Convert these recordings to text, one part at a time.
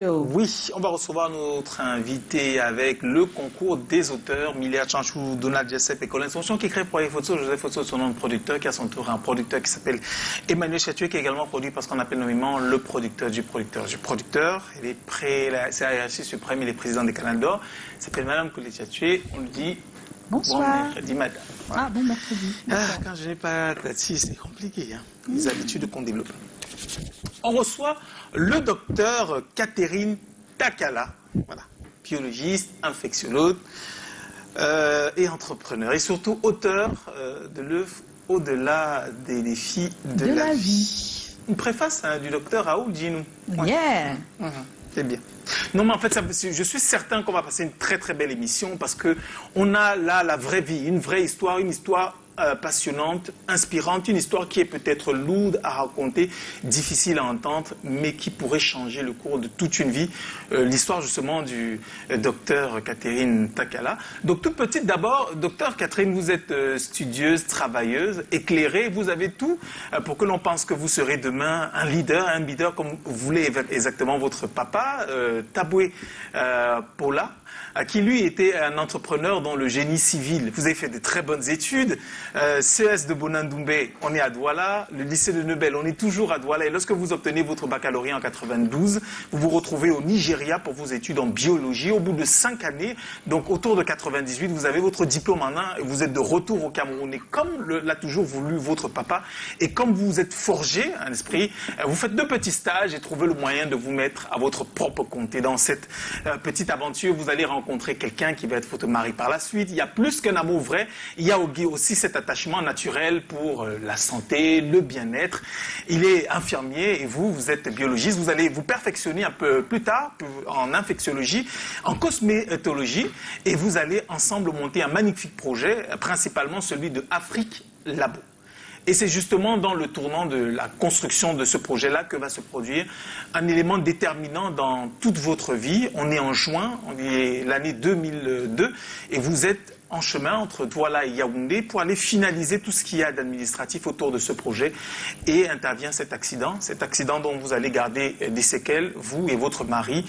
Oui, on va recevoir notre invité avec le concours des auteurs, Milia Chanchou, Donald Jessep et Colin Sonchon, qui crée Projet Photo, Joseph Photo, son nom de producteur, qui a son tour un producteur qui s'appelle Emmanuel Chatué, qui est également produit par ce qu'on appelle nommément le producteur du producteur du producteur. Il est c'est la hiérarchie suprême, il est président des Canals d'Or. Il s'appelle Madame Colin Chatué, on lui dit bonsoir. Bon mercredi, madame. Voilà. Ah, bon mercredi. Quand je n'ai pas Tati, c'est compliqué, hein, les habitudes qu'on développe. On reçoit le docteur Catherine Takala, voilà, biologiste, infectiologue et entrepreneur, et surtout auteur de l'œuvre Au-delà des défis de la vie. Une préface du docteur Raoul Djinou. Ouais. Yeah. C'est bien. Non, mais en fait, je suis certain qu'on va passer une très très belle émission parce qu'on a là la vraie vie, une vraie histoire, une histoire passionnante, inspirante, une histoire qui est peut-être lourde à raconter, difficile à entendre, mais qui pourrait changer le cours de toute une vie. L'histoire justement du docteur Catherine Takala. Donc toute petite d'abord, docteur Catherine, vous êtes studieuse, travailleuse, éclairée, vous avez tout pour que l'on pense que vous serez demain un leader comme vous voulez exactement votre papa, Taboué Paula, qui lui était un entrepreneur dans le génie civil. Vous avez fait de très bonnes études. CS de Bonandoumbe, on est à Douala. Le lycée de Nebel, on est toujours à Douala. Et lorsque vous obtenez votre baccalauréat en 92, vous vous retrouvez au Nigeria pour vos études en biologie. Au bout de 5 années, donc autour de 98, vous avez votre diplôme en main et vous êtes de retour au Cameroun. Et comme l'a toujours voulu votre papa, et comme vous vous êtes forgé un esprit, vous faites 2 petits stages et trouvez le moyen de vous mettre à votre propre compte. Et dans cette petite aventure, vous allez rencontrer quelqu'un qui va être votre mari par la suite. Il y a plus qu'un amour vrai, il y a aussi cet attachement naturel pour la santé, le bien-être. Il est infirmier et vous êtes biologiste. Vous allez vous perfectionner un peu plus tard en infectiologie, en cosmétologie, et vous allez ensemble monter un magnifique projet, principalement celui de Afrique Labo. Et c'est justement dans le tournant de la construction de ce projet-là que va se produire un élément déterminant dans toute votre vie. On est en juin, on est l'année 2002, et vous êtes en chemin entre Douala et Yaoundé pour aller finaliser tout ce qu'il y a d'administratif autour de ce projet. Et intervient cet accident dont vous allez garder des séquelles, vous et votre mari,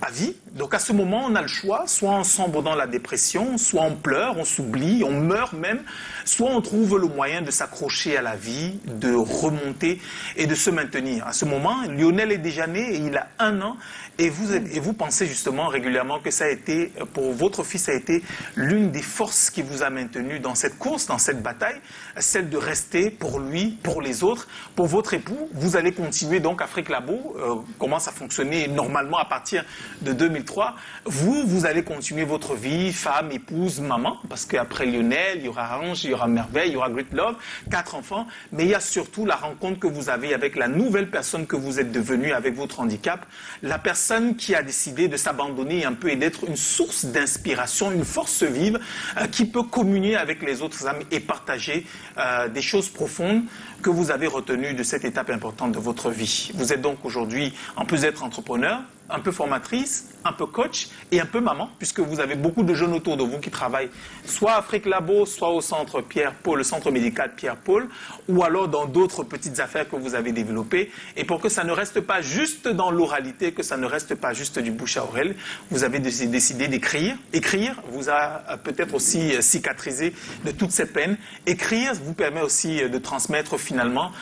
à vie. Donc à ce moment, on a le choix, soit on sombre dans la dépression, soit on pleure, on s'oublie, on meurt même, soit on trouve le moyen de s'accrocher à la vie, de remonter et de se maintenir. À ce moment, Lionel est déjà né et il a 1 an. Et vous pensez justement régulièrement que ça a été, pour votre fils, ça a été l'une des forces qui vous a maintenu dans cette course, dans cette bataille, celle de rester pour lui, pour les autres, pour votre époux. Vous allez continuer donc Afrique Labo, commence à fonctionner normalement à partir de 2003. Vous allez continuer votre vie, femme, épouse, maman, parce qu'après Lionel, il y aura Ange, il y aura Merveille, il y aura Great Love, 4 enfants, mais il y a surtout la rencontre que vous avez avec la nouvelle personne que vous êtes devenue avec votre handicap, la personne qui a décidé de s'abandonner un peu et d'être une source d'inspiration, une force vive qui peut communier avec les autres âmes et partager des choses profondes que vous avez retenues de cette étape importante de votre vie. Vous êtes donc aujourd'hui, en plus d'être entrepreneur, un peu formatrice, un peu coach et un peu maman, puisque vous avez beaucoup de jeunes autour de vous qui travaillent soit à Afrique Labo, soit au centre Pierre-Paul, le centre médical Pierre-Paul, ou alors dans d'autres petites affaires que vous avez développées. Et pour que ça ne reste pas juste dans l'oralité, que ça ne reste pas juste du bouche à oreille, vous avez décidé d'écrire. Écrire vous a peut-être aussi cicatrisé de toutes ces peines. Écrire vous permet aussi de transmettre finalement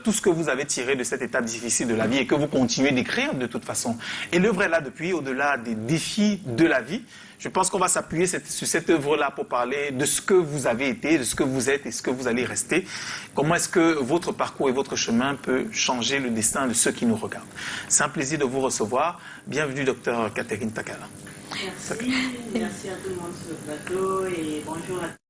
tout ce que vous avez tiré de cette étape difficile de la vie et que vous continuez d'écrire de toute façon. Et l'œuvre est là depuis, au-delà des défis de la vie. Je pense qu'on va s'appuyer sur cette œuvre-là pour parler de ce que vous avez été, de ce que vous êtes et ce que vous allez rester. Comment est-ce que votre parcours et votre chemin peut changer le destin de ceux qui nous regardent. C'est un plaisir de vous recevoir. Bienvenue, docteur Catherine Takala. Merci à tout le monde sur le plateau et bonjour à tous.